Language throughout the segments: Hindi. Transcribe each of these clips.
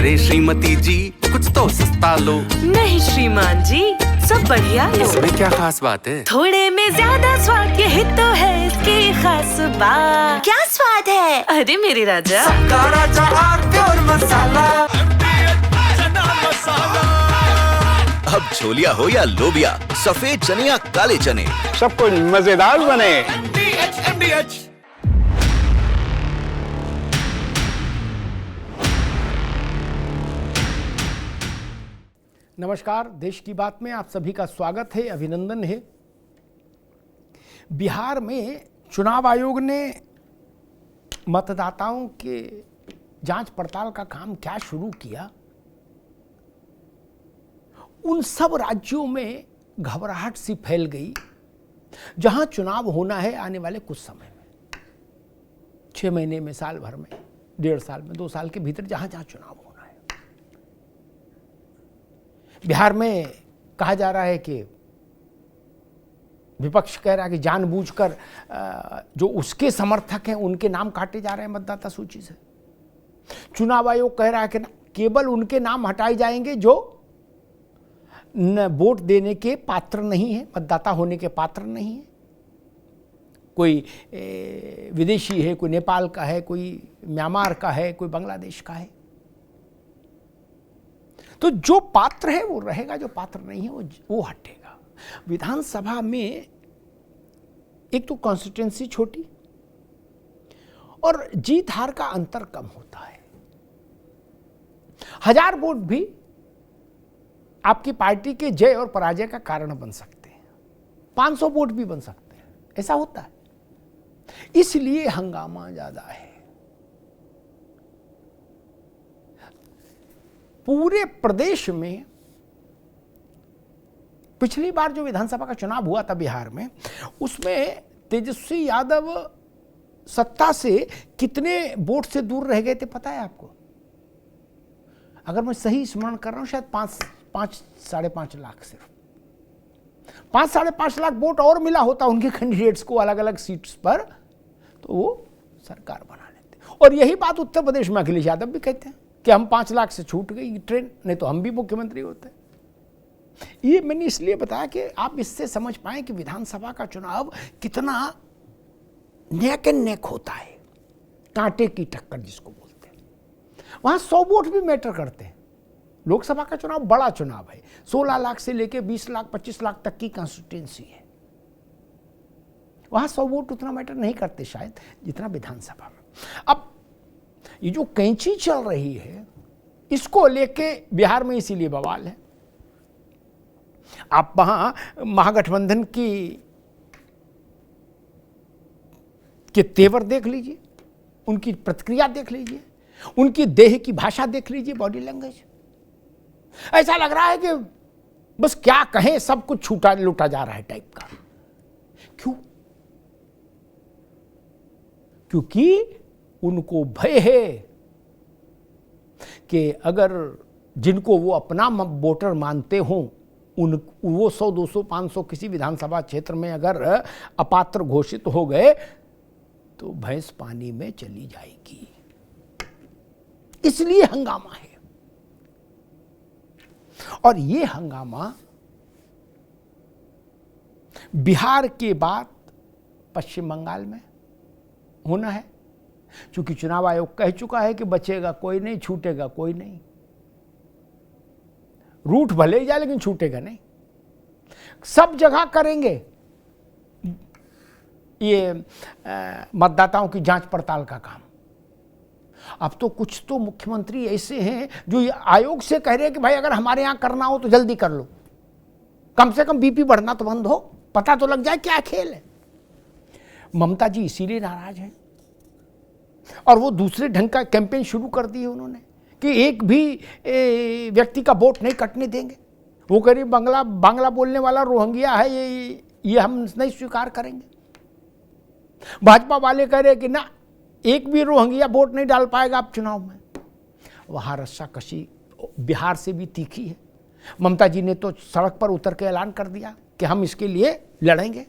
अरे श्रीमती जी कुछ तो सस्ता लो। नहीं श्रीमान जी, सब बढ़िया लो। इसमें क्या खास बात है? थोड़े में ज्यादा स्वाद, यही तो है इसकी खास बात। क्या स्वाद है? अरे मेरे राजा, सबका राजा आरती और मसाला। अब छोलिया हो या लोबिया, सफेद चने या काले चने, सब कुछ मजेदार बने। नमस्कार, देश की बात में आप सभी का स्वागत है, अभिनंदन है। बिहार में चुनाव आयोग ने मतदाताओं के जांच पड़ताल का काम क्या शुरू किया, उन सब राज्यों में घबराहट सी फैल गई जहां चुनाव होना है आने वाले कुछ समय में, 6 महीने में, साल भर में, 1.5 साल में, 2 साल के भीतर जहां जहां चुनाव होना है। बिहार में कहा जा रहा है कि विपक्ष कह रहा है कि जानबूझकर जो उसके समर्थक हैं उनके नाम काटे जा रहे हैं मतदाता सूची से। चुनाव आयोग कह रहा है कि केवल उनके नाम हटाए जाएंगे जो वोट देने के पात्र नहीं है, मतदाता होने के पात्र नहीं है। कोई विदेशी है, कोई नेपाल का है, कोई म्यांमार का है, कोई बांग्लादेश का है। तो जो पात्र है वो रहेगा, जो पात्र नहीं है वो हटेगा। विधानसभा में एक तो कॉन्स्टिट्यूंसी छोटी और जीत हार का अंतर कम होता है। 1000 वोट भी आपकी पार्टी के जय और पराजय का कारण बन सकते हैं, 500 वोट भी बन सकते हैं, ऐसा होता है। इसलिए हंगामा ज्यादा है। पूरे प्रदेश में पिछली बार जो विधानसभा का चुनाव हुआ था बिहार में, उसमें तेजस्वी यादव सत्ता से कितने वोट से दूर रह गए थे पता है आपको? अगर मैं सही स्मरण कर रहा हूं, शायद 5 5.5 लाख, सिर्फ 5-5.5 लाख वोट और मिला होता उनके कैंडिडेट्स को अलग अलग सीट्स पर, तो वो सरकार बना लेते। और यही बात उत्तर प्रदेश में अखिलेश यादव भी कहते हैं कि हम 5 लाख से छूट गई ट्रेन, नहीं तो हम भी मुख्यमंत्री होते। ये मैंने इसलिए बताया कि आप इससे समझ पाएं कि विधानसभा का चुनाव कितना नेक एंड नेक होता है, कांटे की टक्कर जिसको बोलते हैं। वहां 100 वोट भी मैटर करते हैं। लोकसभा का चुनाव बड़ा चुनाव है, 16 लाख से लेकर 20 लाख 25 लाख तक की कॉन्स्टिट्यूंसी है। वहां 100 वोट उतना मैटर नहीं करते शायद जितना विधानसभा में। अब ये जो कैंची चल रही है, इसको लेके बिहार में इसीलिए बवाल है। आप वहां महागठबंधन के तेवर देख लीजिए, उनकी प्रतिक्रिया देख लीजिए, उनकी देह की भाषा देख लीजिए, बॉडी लैंग्वेज। ऐसा लग रहा है कि बस क्या कहें, सब कुछ छूटा लूटा जा रहा है टाइप का। क्यों? क्योंकि उनको भय है कि अगर जिनको वो अपना वोटर मानते हों, वो 100, 200, 500 किसी विधानसभा क्षेत्र में अगर अपात्र घोषित हो गए तो भैंस पानी में चली जाएगी। इसलिए हंगामा है। और ये हंगामा बिहार के बाद पश्चिम बंगाल में होना है, क्योंकि चुनाव आयोग कह चुका है कि बचेगा कोई नहीं, छूटेगा कोई नहीं। रूट भले ही जाए लेकिन छूटेगा नहीं। सब जगह करेंगे ये मतदाताओं की जांच पड़ताल का काम। अब तो कुछ तो मुख्यमंत्री ऐसे हैं जो ये आयोग से कह रहे हैं कि भाई अगर हमारे यहां करना हो तो जल्दी कर लो, कम से कम बीपी बढ़ना तो बंद हो, पता तो लग जाए क्या खेल है। ममता जी इसीलिए नाराज हैं और वो दूसरे ढंग का कैंपेन शुरू कर दिए उन्होंने कि एक भी व्यक्ति का वोट नहीं कटने देंगे। वो कह रही बांग्ला बोलने वाला रोहिंग्या है, ये हम नहीं स्वीकार करेंगे। भाजपा वाले कह रहे कि ना, एक भी रोहिंग्या वोट नहीं डाल पाएगा आप चुनाव में। वहां रस्साकशी बिहार से भी तीखी है। ममता जी ने तो सड़क पर उतर के ऐलान कर दिया कि हम इसके लिए लड़ेंगे।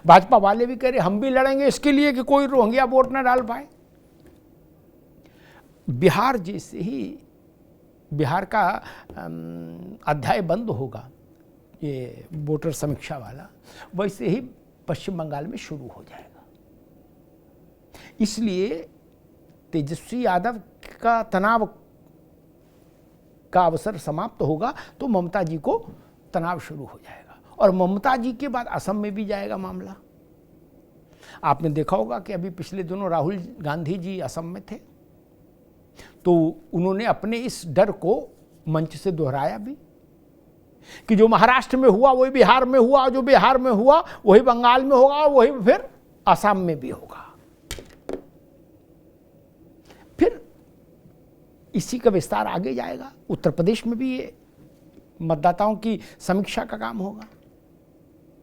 भाजपा वाले भी कह रहे हम भी लड़ेंगे इसके लिए कि कोई रोहिंग्या वोट ना डाल पाए। बिहार जैसे ही बिहार का अध्याय बंद होगा, ये वोटर समीक्षा वाला, वैसे ही पश्चिम बंगाल में शुरू हो जाएगा। इसलिए तेजस्वी यादव का तनाव का अवसर समाप्त होगा तो ममता जी को तनाव शुरू हो जाएगा, और ममता जी के बाद असम में भी जाएगा मामला। आपने देखा होगा कि अभी पिछले दिनों राहुल गांधी जी असम में थे, तो उन्होंने अपने इस डर को मंच से दोहराया भी कि जो महाराष्ट्र में हुआ वही बिहार में हुआ, और जो बिहार में हुआ वही बंगाल में होगा, और वही फिर असम में भी होगा। फिर इसी का विस्तार आगे जाएगा। उत्तर प्रदेश में भी ये मतदाताओं की समीक्षा का काम होगा।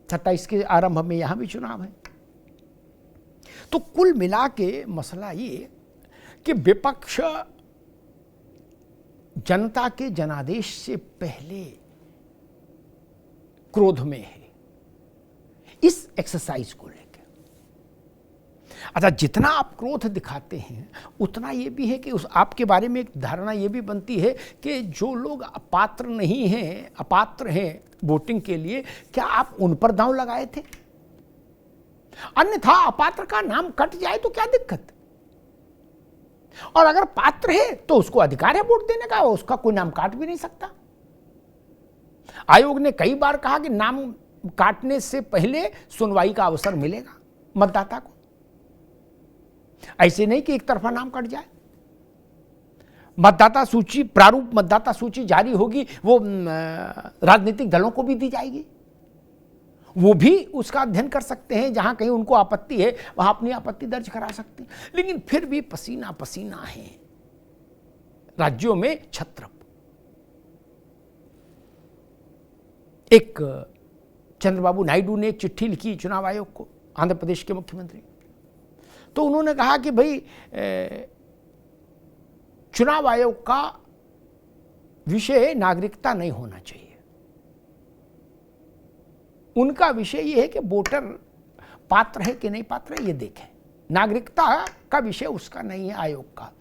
27 के आरंभ में यहां भी चुनाव है। तो कुल मिला के मसला ये कि विपक्ष जनता के जनादेश से पहले क्रोध में है इस एक्सरसाइज को लेकर। अच्छा, जितना आप क्रोध दिखाते हैं उतना ये भी है कि उस आपके बारे में एक धारणा ये भी बनती है कि जो लोग अपात्र नहीं हैं, अपात्र हैं वोटिंग के लिए, क्या आप उन पर दांव लगाए थे? अन्यथा अपात्र का नाम कट जाए तो क्या दिक्कत, और अगर पात्र है तो उसको अधिकार है वोट देने का, उसका कोई नाम काट भी नहीं सकता। आयोग ने कई बार कहा कि नाम काटने से पहले सुनवाई का अवसर मिलेगा मतदाता को, ऐसे नहीं कि एक तरफा नाम कट जाए। मतदाता सूची, प्रारूप मतदाता सूची जारी होगी, वो राजनीतिक दलों को भी दी जाएगी, वो भी उसका अध्ययन कर सकते हैं। जहां कहीं उनको आपत्ति है वहां अपनी आपत्ति दर्ज करा सकते हैं। लेकिन फिर भी पसीना पसीना है राज्यों में छत्रप। एक चंद्रबाबू नायडू ने एक चिट्ठी लिखी चुनाव आयोग को, आंध्र प्रदेश के मुख्यमंत्री। तो उन्होंने कहा कि भाई चुनाव आयोग का विषय नागरिकता नहीं होना चाहिए। उनका विषय यह है कि वोटर पात्र है कि नहीं पात्र है ये देखें, नागरिकता का विषय उसका नहीं है आयोग का।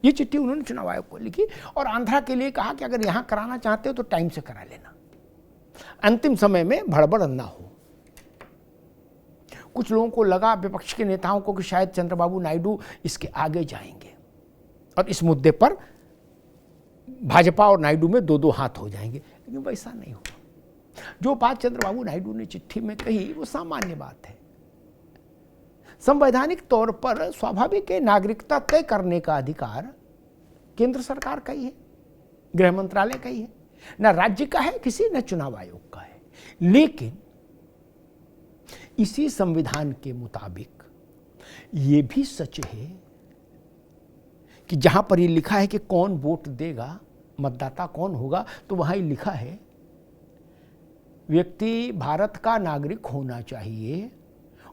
ये चिट्ठी उन्होंने चुनाव आयोग को लिखी और आंध्रा के लिए कहा कि अगर यहां कराना चाहते हो तो टाइम से करा लेना, अंतिम समय में भड़बड़ ना हो। कुछ लोगों को लगा, विपक्ष के नेताओं को, कि शायद चंद्रबाबू नायडू इसके आगे जाएंगे और इस मुद्दे पर भाजपा और नायडू में दो दो हाथ हो जाएंगे, लेकिन वैसा नहीं हुआ। जो बात चंद्रबाबू नायडू ने चिट्ठी में कही वो सामान्य बात है। संवैधानिक तौर पर स्वाभाविक है, नागरिकता तय करने का अधिकार केंद्र सरकार का ही है, गृह मंत्रालय का ही है, न राज्य का है किसी, न चुनाव आयोग का है। लेकिन इसी संविधान के मुताबिक ये भी सच है कि जहां पर ये लिखा है कि कौन वोट देगा, मतदाता कौन होगा, तो वहां ये लिखा है व्यक्ति भारत का नागरिक होना चाहिए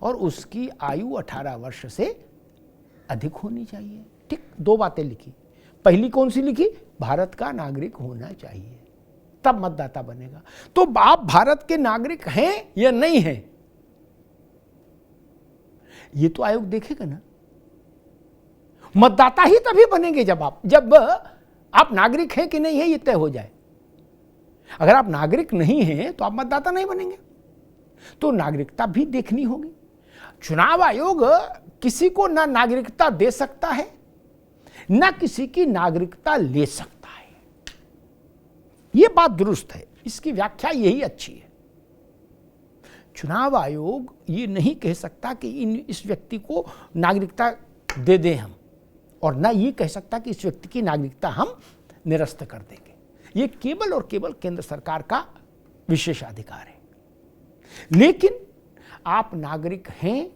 और उसकी आयु 18 वर्ष से अधिक होनी चाहिए। ठीक, दो बातें लिखी। पहली कौन सी लिखी? भारत का नागरिक होना चाहिए, तब मतदाता बनेगा। तो आप भारत के नागरिक हैं या नहीं हैं, ये तो आयोग देखेगा ना। मतदाता ही तभी बनेंगे जब आप नागरिक हैं कि नहीं है ये तय हो जाए। अगर आप नागरिक नहीं हैं तो आप मतदाता नहीं बनेंगे। तो नागरिकता भी देखनी होगी। चुनाव आयोग किसी को ना नागरिकता दे सकता है ना किसी की नागरिकता ले सकता है। यह बात दुरुस्त है, इसकी व्याख्या यही अच्छी है। चुनाव आयोग ये नहीं कह सकता कि इस व्यक्ति को नागरिकता दे दें हम, और ना ये कह सकता कि इस व्यक्ति की नागरिकता हम निरस्त कर देंगे। ये केवल और केवल केंद्र सरकार का विशेषाधिकार है। लेकिन आप नागरिक हैं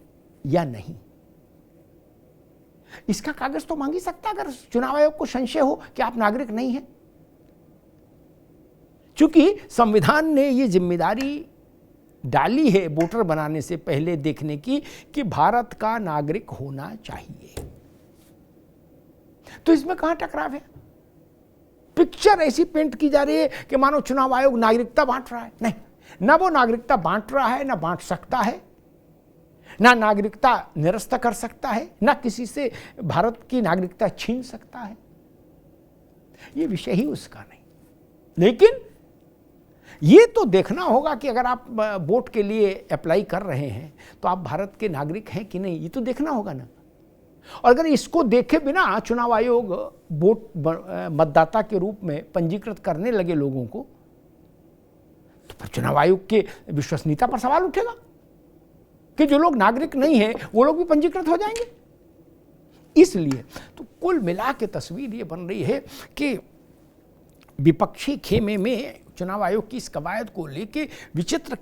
या नहीं, इसका कागज तो मांग ही सकता अगर चुनाव आयोग को संशय हो कि आप नागरिक नहीं हैं। क्योंकि संविधान ने ये जिम्मेदारी डाली है वोटर बनाने से पहले देखने की कि भारत का नागरिक होना चाहिए। तो इसमें कहां टकराव है? पिक्चर ऐसी पेंट की जा रही है कि मानो चुनाव आयोग नागरिकता बांट रहा है। नहीं, ना वो नागरिकता बांट रहा है, ना बांट सकता है, ना नागरिकता निरस्त कर सकता है, ना किसी से भारत की नागरिकता छीन सकता है। ये विषय ही उसका नहीं। लेकिन ये तो देखना होगा कि अगर आप वोट के लिए अप्लाई कर रहे हैं तो आप भारत के नागरिक हैं कि नहीं, ये तो देखना होगा ना। और अगर इसको देखे बिना चुनाव आयोग वोट मतदाता के रूप में पंजीकृत करने लगे लोगों को, तो फिर चुनाव आयोग के विश्वसनीयता पर सवाल उठेगा कि जो लोग नागरिक नहीं हैं वो लोग भी पंजीकृत हो जाएंगे। इसलिए तो कुल मिला के तस्वीर ये बन रही है कि विपक्षी खेमे में चुनाव आयोग की इस कवायद को लेके विचित्र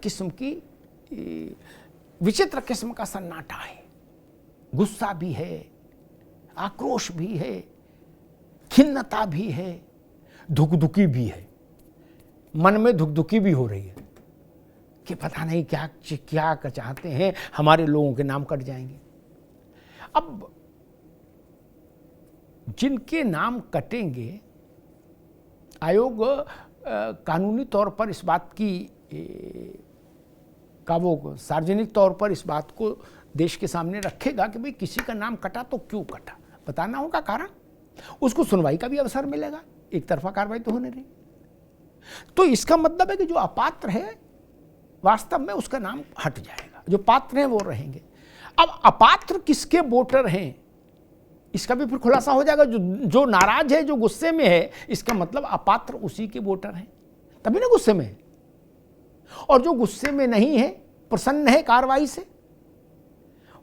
किस्म का सन्नाटा है। गुस्सा भी है, आक्रोश भी है, खिन्नता भी है, धुकधुकी भी है। मन में धुकधुकी भी हो रही है कि पता नहीं क्या क्या चाहते हैं, हमारे लोगों के नाम कट जाएंगे। अब जिनके नाम कटेंगे, आयोग कानूनी तौर पर इस बात का वो सार्वजनिक तौर पर इस बात को देश के सामने रखेगा कि भाई किसी का नाम कटा तो क्यों कटा, बताना होगा कारण, उसको सुनवाई का भी अवसर मिलेगा, एक तरफा कार्रवाई तो होने नहीं। तो इसका मतलब है कि जो अपात्र है वास्तव में उसका नाम हट जाएगा, जो पात्र हैं वो रहेंगे। अब अपात्र किसके वोटर हैं इसका भी फिर खुलासा हो जाएगा। जो नाराज है, जो गुस्से में है, इसका मतलब अपात्र उसी के वोटर हैं, तभी ना गुस्से में है। और जो गुस्से में नहीं है, प्रसन्न है कार्रवाई से,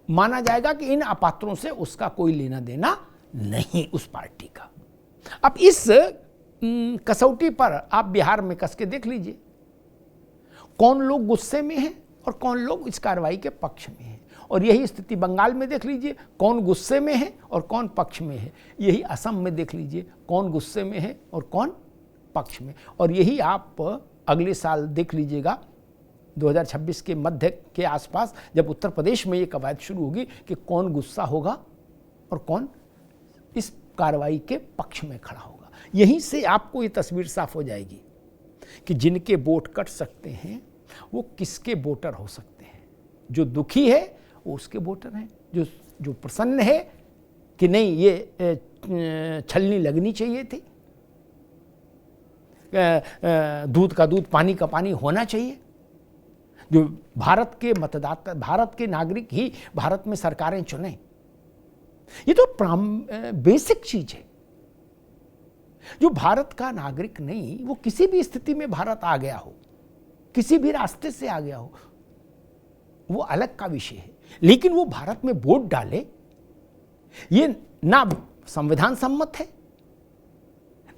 माना जाएगा कि इन अपात्रों से उसका कोई लेना देना नहीं, उस पार्टी का। अब इस कसौटी पर आप बिहार में कस के देख लीजिए कौन लोग गुस्से में हैं और कौन लोग इस कार्रवाई के पक्ष में हैं। और यही स्थिति बंगाल में देख लीजिए कौन गुस्से में है और कौन पक्ष में है। यही असम में देख लीजिए कौन गुस्से में है और कौन पक्ष में। और यही आप अगले साल देख लीजिएगा 2026 के मध्य के आसपास, जब उत्तर प्रदेश में ये कवायद शुरू होगी कि कौन गुस्सा होगा और कौन इस कार्रवाई के पक्ष में खड़ा होगा। यहीं से आपको ये तस्वीर साफ हो जाएगी कि जिनके वोट कट सकते हैं वो किसके वोटर हो सकते हैं। जो दुखी है वो उसके वोटर हैं, जो प्रसन्न है कि नहीं ये छलनी लगनी चाहिए थी, दूध का दूध पानी का पानी होना चाहिए। जो भारत के मतदाता, भारत के नागरिक ही भारत में सरकारें चुने, ये तो बेसिक चीज है। जो भारत का नागरिक नहीं, वो किसी भी स्थिति में भारत आ गया हो, किसी भी रास्ते से आ गया हो, वो अलग का विषय है। लेकिन वो भारत में वोट डाले, ये ना संविधान सम्मत है,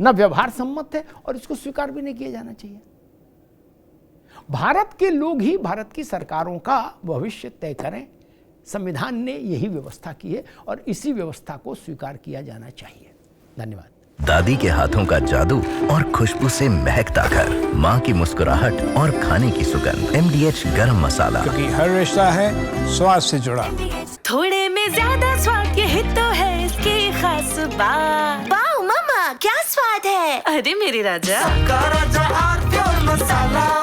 ना व्यवहार सम्मत है, और इसको स्वीकार भी नहीं किया जाना चाहिए। भारत के लोग ही भारत की सरकारों का भविष्य तय करें, संविधान ने यही व्यवस्था की है और इसी व्यवस्था को स्वीकार किया जाना चाहिए। धन्यवाद। दादी के हाथों का जादू और खुशबू से महकता घर, माँ की मुस्कुराहट और खाने की सुगंध। MDH गरम मसाला, क्योंकि हर रिश्ता है स्वाद से जुड़ा। थोड़े में ज्यादा स्वाद, यही तो है इसकी खास बात। वाओ मम्मा, क्या स्वाद है। अरे मेरे राजा, का राजा आरती और मसाला।